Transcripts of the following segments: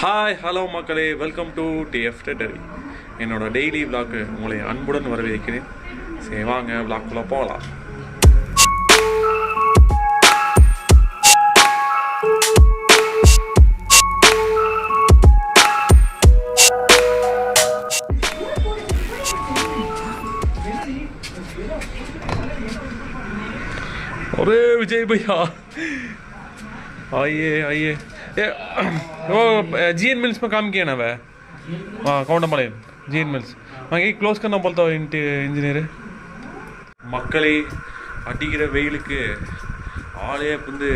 Hi hello மக்களே, welcome to DF டெட்டரி. என்னோட daily விளாக்கு உங்களை அன்புடன் வரவேற்கிறேன். சரி வாங்க விளாக்குள்ளே போகலாம். अरे विजय भैया आइए आइए. वो जीएन मिल्स में काम किया ना वह. हाँ कौंडमले जीएन मिल्स वहाँ एक क्लोज करना बोलता हो इंजीनियर. மக்களே, அடிக்கிற வெயிலுக்கு ஆளே வந்து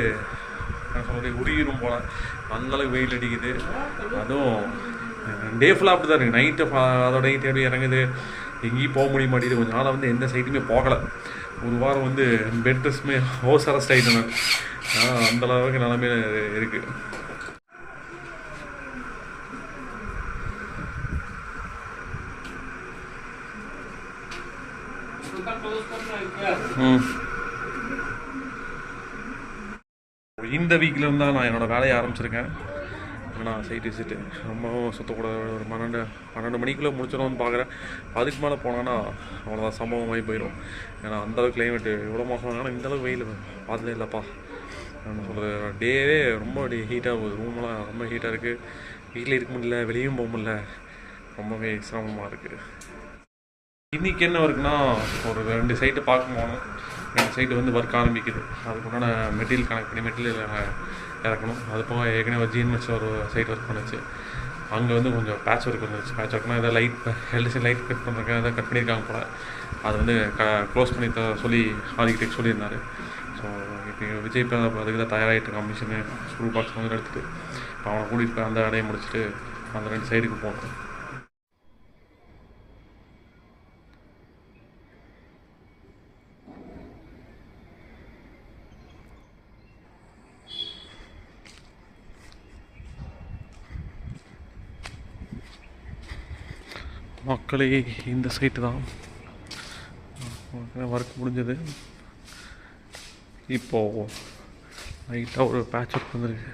சொல்கிறது உருகிடும் போல் அந்தளவுக்கு வெயில் அடிக்குது. அதுவும் டே ஃபுல்லாக அப்படி தான் இருக்குது. நைட்டு அதோட நைட்டு எப்படி இறங்குது, எங்கேயும் போக முடிய மாட்டேங்குது. கொஞ்சம் நாளாக வந்து எந்த சைட்டுமே போகலை. ஒரு வாரம் வந்து பெட் ரெஸ்ட்டுமே ஹவுஸ் அரெஸ்ட் ஆகிட்டேன். நான் அந்தளவுக்கு நிலமையில இருக்குது. இந்த வீக்கில் இருந்தால் நான் என்னோடய வேலையை ஆரம்பிச்சிருக்கேன். நான் சைட் விசிட்டு ரொம்பவும் சுற்றக்கூடாது. ஒரு 12 மணிக்குள்ளே முடிச்சிடணும்னு பார்க்குறேன். அதுக்கு மேலே போனோன்னா அவ்வளோதான், சம்பவமாகி போயிடும். ஏன்னா அந்தளவுக்கு கிளைமேட்டு இவ்வளோ மோசம். ஆனால் இந்தளவுக்கு வெயில் பார்த்ததே இல்லைப்பா. நான் சொல்கிறது டேவே ரொம்ப ஹீட்டாக போகுது. ரூமெல்லாம் ரொம்ப ஹீட்டாக இருக்குது. வீட்டில் இருக்க முடியல, வெளியும் போக முடியல. ரொம்பவே சிரமமாக இருக்குது. இன்றைக்கி என்ன ஒர்க்குன்னா, ஒரு 2 சைட்டு பார்க்க போகணும். 2 சைட்டு வந்து ஒர்க் ஆரம்பிக்குது. அதுக்குண்டான மெட்டீரியல் கனெக்ட் பண்ணி மெட்டீரியல் இறக்கணும். அது போக ஏற்கனவே ஒரு ஜீன் வச்சு ஒரு சைட் ஒர்க் பண்ணுச்சு. அங்கே வந்து கொஞ்சம் பேட்ச் ஒர்க் வந்துச்சு. பேட்ச் ஒர்க்னால் எதாவது எல்டிசி லைட் கட் பண்ணுறதுக்கு எதாவது கட் பண்ணியிருக்காங்க போல். அது வந்து க்ளோஸ் பண்ணி சொல்லி ஆதிக்கிட்டே சொல்லியிருந்தார். ஸோ இப்போ விஜய் இப்போ அதுக்கு தான் தயாராகிட்டு இருக்கான். மிஷினு ஸ்க்ரூ பாக்ஸ் வந்து எடுத்துகிட்டு இப்போ அவனை கூட்டிகிட்டு போய் அந்த வேலையை முடிச்சுட்டு அந்த 2 சைடுக்கு போகணும். மக்களே, இந்த சைட்டு தான் ஒர்க் முடிஞ்சது. இப்போது லைட்டாக ஒரு பேட்ச் ஒர்க் வந்துருக்கு.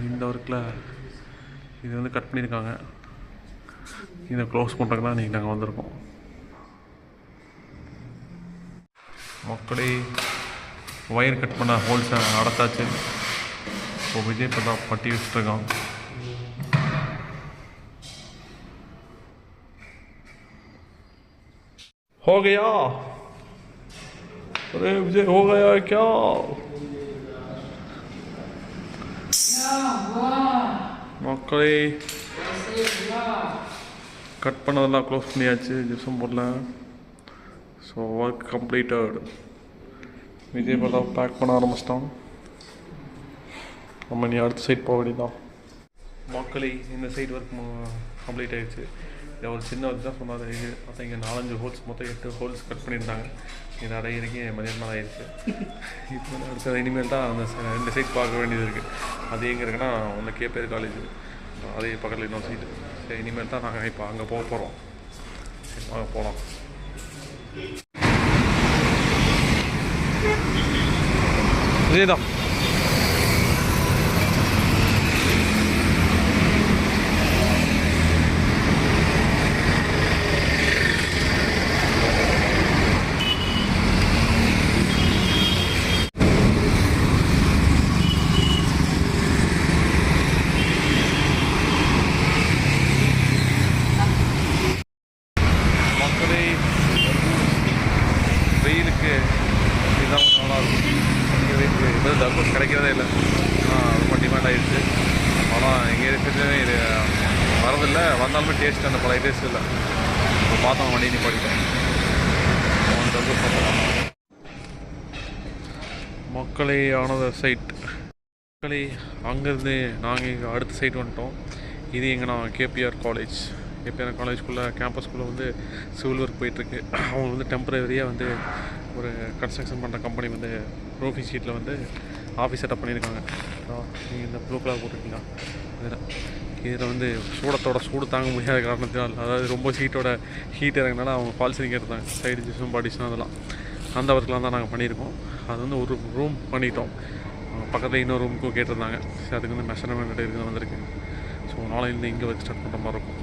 இந்த ஒர்க்கில் இது வந்து கட் பண்ணியிருக்காங்க. இதை க்ளோஸ் பண்ணுறதுக்கு தான் இன்றைக்கி நாங்கள் வந்திருக்கோம். மக்களே, ஒயர் கட் பண்ண ஹோல்ஸை அடைத்தாச்சு. இப்போ விஜய் பிரதாப் பட்டி வச்சுட்ருக்கான். हो गया. अरे विजय हो गया क्या? மக்களே, கட் பண்ணதெல்லாம் க்ளோஸ் பண்ணியாச்சு. ஜிப்சம் போடல. So work completed. Vijay Pratap pack பண்ண ஆரம்பிச்சிட்டோம். நம்ம நீ அடுத்த சைட் போக வேண்டியதான். மக்களே, இந்த சைட் ஒர்க் கம்ப்ளீட் ஆகிடுச்சு. இதை ஒரு சின்ன ஒர்க் தான் சொன்னார். பார்த்தா இங்கே 4-5 ஹோல்ஸ், மொத்தம் 8 ஹோல்ஸ் கட் பண்ணியிருந்தாங்க. இது அடையிறக்கே மதியானம் தான் ஆயிடுச்சு. இப்போ வந்து அடுத்தது இனிமேல் தான் அந்த 2 சைட் பார்க்க வேண்டியது இருக்குது. அது எங்கே இருக்குன்னா, ஒன்று கேபேர் காலேஜ், அதே பக்கத்தில் இன்னொரு சைட்டு. சரி, இனிமேல் தான் நாங்கள் இப்போ அங்கே போக போகிறோம். சரி வாங்க போகலாம். இதேதான் வெயிலுக்கு இதுதான் நல்லாயிருக்கும். இப்போ தர்பூஸ் கிடைக்கிறதே இல்லை. ரொம்ப டிமாண்ட் ஆகிடுச்சு. ஆனால் எங்கே இருக்கிறது இது வரதில்லை. வந்தாலுமே டேஸ்ட் அந்த பழைய டேஸ்ட் இல்லை. இப்போ பார்த்தோம் வண்டி நிப்பாட்டிட்டேன். தர்பூஸ் பார்க்கலாம். மக்களே, ஆனது சைட். மக்களே, அங்கேருந்து நாங்கள் இங்கே அடுத்த சைட் வந்துட்டோம். இது எங்கன்னா கேபிஆர் காலேஜ். கேபிஆர் காலேஜ்குள்ளே கேம்பஸ்குள்ளே வந்து சிவில் ஒர்க் போயிட்டுருக்கு. அவங்க வந்து டெம்பரரியாக வந்து ஒரு கன்ஸ்ட்ரக்ஷன் பண்ணுற கம்பெனி வந்து ரோஃபி ஷீட்டில் வந்து ஆஃபீஸ் செட்டப் பண்ணியிருக்காங்க. நீங்கள் இந்த ப்ளூ கலர் போட்டிருக்கீங்களா, இதில் வந்து சூடு தாங்க முடியாத காரணத்தினால், அதாவது ரொம்ப ஹீட் இறங்கினால அவங்க ஃபால் சீலிங் எடுத்தாங்க. சைடு ஜிப்சம் பாடிஷன் அதெல்லாம். அந்த ஒர்க்லாம் தான் நாங்கள் பண்ணியிருக்கோம். அது வந்து ஒரு ரூம் பண்ணிட்டோம். பக்கத்தில் இன்னொரு ரூமுக்கும் கேட்டிருந்தாங்க. சரி, அதுக்கு வந்து மெஷர்மெண்ட் இருக்குது வந்திருக்கு. ஸோ நாளையிலேருந்து இங்கே வச்சு ஸ்டார்ட் பண்ணுற மாதிரி இருக்கும்.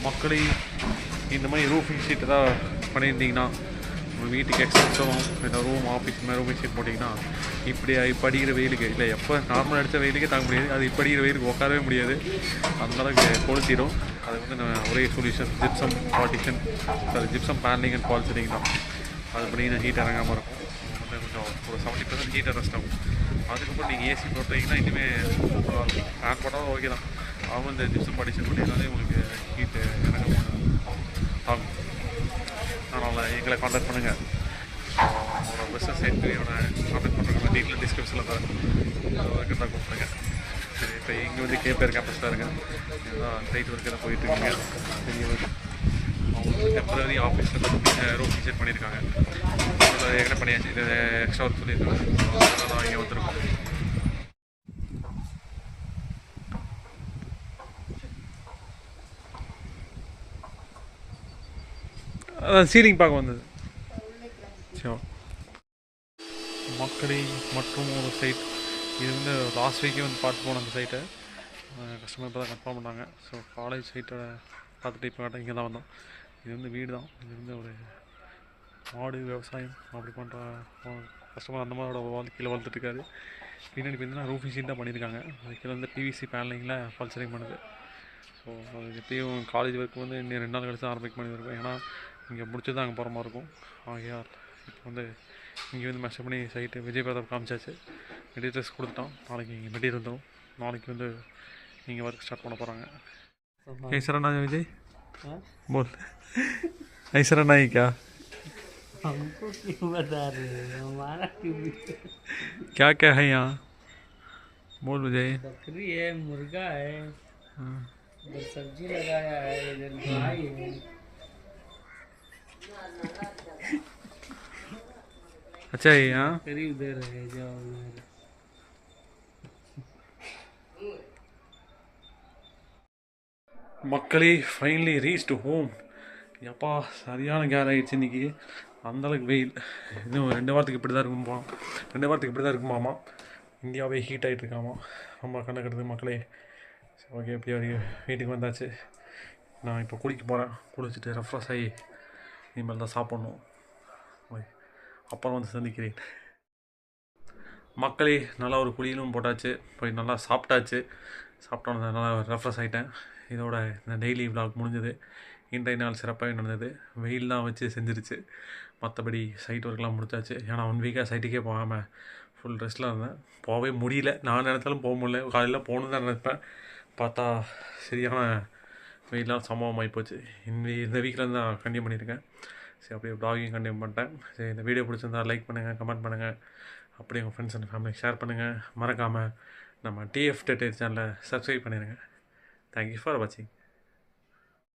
மக்களே, இந்த மாதிரி ரூஃபிங் ஷீட் ஏதாவது பண்ணியிருந்தீங்கன்னா உங்கள் வீட்டுக்கு எக்ஸ்டென்ஷனும் இல்லை ரூம் ஆஃபீஸ் மாதிரி ரூஃபிங் ஷீட் போட்டிங்கன்னா இப்படி இப்போ அடிக்கிற வெயிலுக்கு இல்லை எப்போ நார்மலாக அடித்த வெயிலுக்கே தாங்க முடியாது. அது இப்போ அடிக்கிற வெயிலுக்கு உட்காரவே முடியாது. அந்தளவுக்கு கொளுத்திடும். அது வந்து நான் ஒரே solution gypsum partition, gypsum panelling and fall setting தான். அது பண்ணிங்கன்னா ஹீட் இறங்காமல் இருக்கும். வந்து கொஞ்சம் ஒரு 70% ஹீட் ரெஸ்ட் ஆகும். அதுக்கப்புறம் நீங்கள் ஏசி போட்டிங்கன்னா இனிமேல் ஃபேன் போட்டாலும் ஓகே தான். அவங்க இந்த ஜிப்சம் பார்ட்டிஷன் பண்ணிங்கனாலே உங்களுக்கு ஹீட்டு இறங்காமல் ஆகும். அதனால் எங்களை காண்டாக்ட் பண்ணுங்கள். உங்களோட பிஸ்னஸ் என்ட்ரியோட காண்டாக்ட் பண்ணுறதுக்கு டீட்டெயில் டிஸ்கிரிப்ஷனில் தரேன். காண்டாக்ட் பண்ணுங்கள். சரி, இப்போ இங்கே வந்து கேபிஆர் கேம்பஸில் இருங்க. இதுதான் சைட் ஒர்க்கு தான் போயிட்டுருக்கீங்க. பெரிய அவங்க வந்து டெம்பரரி ஆஃபீஸில் ரூம் டிசைட் பண்ணியிருக்காங்க. ஏற்கனவே பண்ணியாச்சு. இது எக்ஸ்ட்ரா ஒர்க் சொல்லியிருக்காங்க. அதனால் இங்கே வந்துருக்கோம். அதான் சீலிங் பார்க்க வந்தது. சரி, மக்களே மற்றும் ஒரு சைட். இது வந்து லாஸ்ட் வீக்கே வந்து பார்த்து போன அந்த சைட்டை கஸ்டமர் இப்போ தான் கன்ஃபார்ம் பண்ணாங்க. ஸோ காலேஜ் சைட்டை பார்த்துட்டு இப்போ கேட்டால் இங்கே தான் வந்தோம். இது வந்து வீடு தான். இது வந்து ஒரு மாடு விவசாயம் அப்படி பண்ணுற கஸ்டமர் அந்த மாதிரியோட வாழ்க்கையில் வளர்த்துட்ருக்காரு. பின்னாடி பார்த்தீங்கன்னா ரூஃபிங் ஷீட் தான் பண்ணியிருக்காங்க. அது கீழே வந்து பிவிசி பேனலிங்கில் ஃபால்சரிங் பண்ணுது. ஸோ அது எப்பயும் காலேஜ் ஒர்க் வந்து இன்னும் 2 நாள் கழிச்சு தான் ஆரம்பிக்க பண்ணியிருக்கோம். ஏன்னா இங்கே முடிச்சு தான் அங்கே போகிற மாதிரி இருக்கும். ஆகையால் இப்போ வந்து இங்கே வந்து மெஷர் பண்ணி சைட்டு விஜய் பிரதாப் காமிச்சாச்சு. மெட்டீரியல்ஸ் கொடுத்துட்டோம். நாளைக்கு இங்கே மெட்டீரியல் வந்துடும். நாளைக்கு வந்து நீங்கள் ஒர்க் ஸ்டார்ட் பண்ண போகிறாங்க. ऐसा रहना है विजय, बोल ऐसा रहना है क्या? हमको क्यों बता रहे हो? हमारा क्यों? क्या क्या है यहाँ, बोल विजय. बकरी है, मुर्गा है, इधर सब्जी लगाया है, इधर गाय है. अच्छा है यहाँ. बकरी उधर है, जाओ उधर. மக்களே, ஃபைனலி ரீச் டு ஹோம். எப்பா சரியான கேர் ஆகிடுச்சு இன்றைக்கி. அந்தளவுக்கு வெயில். இன்னும் 2 வாரத்துக்கு இப்படி தான் இருக்குமா, 2 வாரத்துக்கு இப்படி தான் இருக்குமாமா. இந்தியாவே ஹீட் ஆகிட்டு இருக்காமா. ரொம்ப கண்டுக்கிறது மக்களே. ஓகே, எப்படி வீட்டுக்கு வந்தாச்சு. நான் இப்போ குளிக்க போகிறேன். குளிச்சுட்டு ரெஃப்ரெஷ் ஆகி இனிமேல் தான் சாப்பிட்ணும். ஓகே, அப்புறம் வந்து சந்திக்கிறேன். மக்களே, நல்லா ஒரு குளியலும் போட்டாச்சு. போய் நல்லா சாப்பிட்டாச்சு. சாப்பிட்டோன்னு நல்லா ரெஃப்ரெஷ் ஆகிட்டேன். இதோட இந்த டெய்லி விலாக் முடிஞ்சது. இன்றைய நாள் சிறப்பாக நடந்தது. வெயில் தான் வச்சு செஞ்சிருச்சு. மற்றபடி சைட் ஒர்க்லாம் முடிச்சாச்சு. ஏன்னா 1 வீக்காக சைட்டுக்கே போகாமல் ஃபுல் ரெஸ்ட்டில் இருந்தேன். போகவே முடியல. நான் நினைத்தாலும் போக முடியல. காலையில் போகணுன்னு தான் நினைப்பேன். பார்த்தா சரியான வெயிலாம் சம்பவம் ஆகிப்போச்சு. இந்த வீக்கில் தான் கண்டினியூ பண்ணியிருக்கேன். சரி, அப்படியே ப்ளாகிங் கண்டினியூ பண்ணிட்டேன். சரி, இந்த வீடியோ பிடிச்சிருந்தா லைக் பண்ணுங்கள், கமெண்ட் பண்ணுங்கள். அப்படியே உங்கள் ஃப்ரெண்ட்ஸ் அண்ட் ஃபேமிலிக்கு ஷேர் பண்ணுங்கள். மறக்காமல் நம்ம டிஎஃப் டெட் சேனலை சப்ஸ்கிரைப் பண்ணிடுங்க. Thank you for watching.